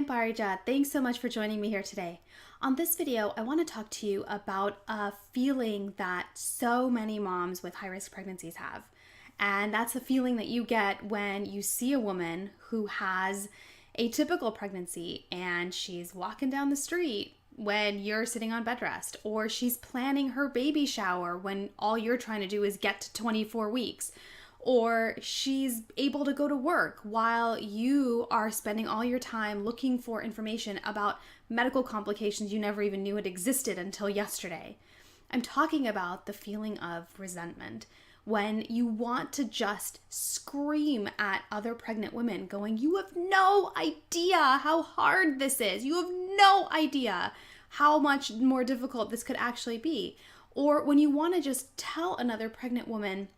I'm Parija. Thanks so much for joining me here today. On this video, I want to talk to you about a feeling that so many moms with high-risk pregnancies have. And that's the feeling that you get when you see a woman who has a typical pregnancy and she's walking down the street when you're sitting on bed rest, or she's planning her baby shower when all you're trying to do is get to 24 weeks. Or she's able to go to work while you are spending all your time looking for information about medical complications you never even knew it existed until yesterday. I'm talking about the feeling of resentment when you want to just scream at other pregnant women going, "You have no idea how hard this is. You have no idea how much more difficult this could actually be." Or when you want to just tell another pregnant woman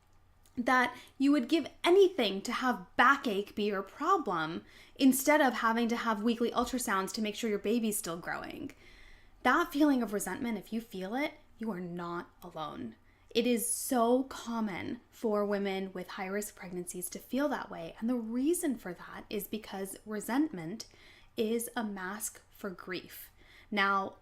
that you would give anything to have backache be your problem instead of having to have weekly ultrasounds to make sure your baby's still growing. That feeling of resentment, if you feel it, you are not alone. It is so common for women with high-risk pregnancies to feel that way. And the reason for that is because resentment is a mask for grief. Now,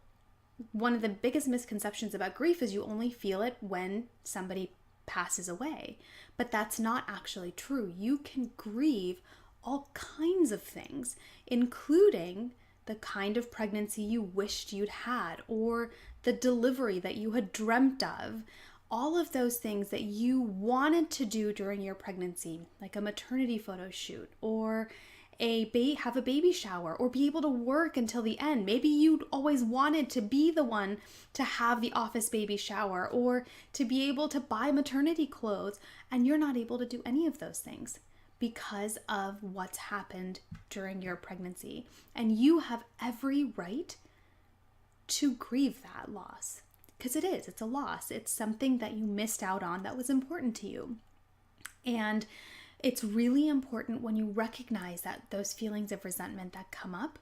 one of the biggest misconceptions about grief is you only feel it when somebody passes away. But that's not actually true. You can grieve all kinds of things, including the kind of pregnancy you wished you'd had, or the delivery that you had dreamt of. All of those things that you wanted to do during your pregnancy, like a maternity photo shoot, or have a baby shower, or be able to work until the end. Maybe you'd always wanted to be the one to have the office baby shower, or to be able to buy maternity clothes, and you're not able to do any of those things because of what's happened during your pregnancy. And you have every right to grieve that loss, because it's a loss. It's something that you missed out on that was important to you. And it's really important when you recognize that those feelings of resentment that come up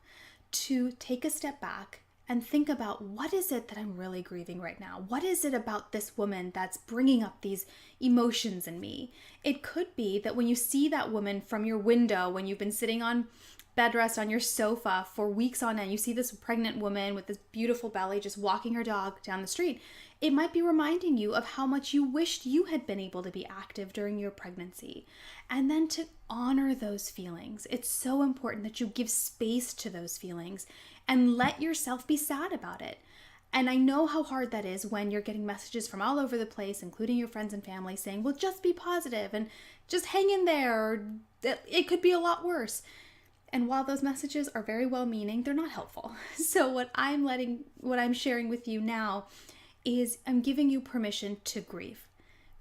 to take a step back and think about, what is it that I'm really grieving right now? What is it about this woman that's bringing up these emotions in me? It could be that when you see that woman from your window, when you've been sitting on bed rest on your sofa for weeks on end, you see this pregnant woman with this beautiful belly just walking her dog down the street. It might be reminding you of how much you wished you had been able to be active during your pregnancy. And then to honor those feelings. It's so important that you give space to those feelings and let yourself be sad about it. And I know how hard that is when you're getting messages from all over the place, including your friends and family, saying, well, just be positive and just hang in there, or it could be a lot worse. And while those messages are very well-meaning, they're not helpful. So what I'm sharing with you now is I'm giving you permission to grieve.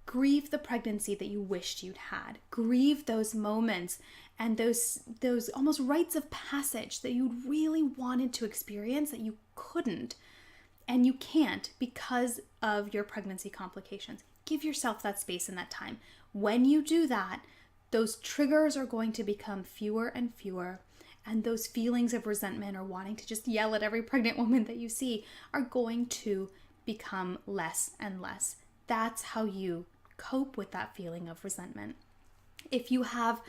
Grieve the pregnancy that you wished you'd had. Grieve those moments and those almost rites of passage that you really wanted to experience that you couldn't and you can't because of your pregnancy complications. Give yourself that space and that time. When you do that, those triggers are going to become fewer and fewer, and those feelings of resentment or wanting to just yell at every pregnant woman that you see are going to become less and less. That's how you cope with that feeling of resentment. If you have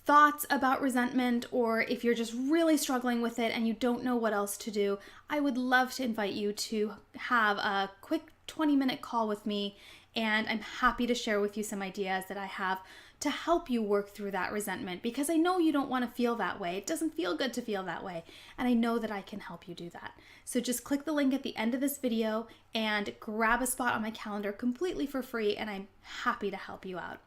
thoughts about resentment, or if you're just really struggling with it and you don't know what else to do, I would love to invite you to have a quick 20-minute call with me, and I'm happy to share with you some ideas that I have to help you work through that resentment, because I know you don't want to feel that way. It doesn't feel good to feel that way, and I know that I can help you do that. So just click the link at the end of this video and grab a spot on my calendar completely for free, and I'm happy to help you out.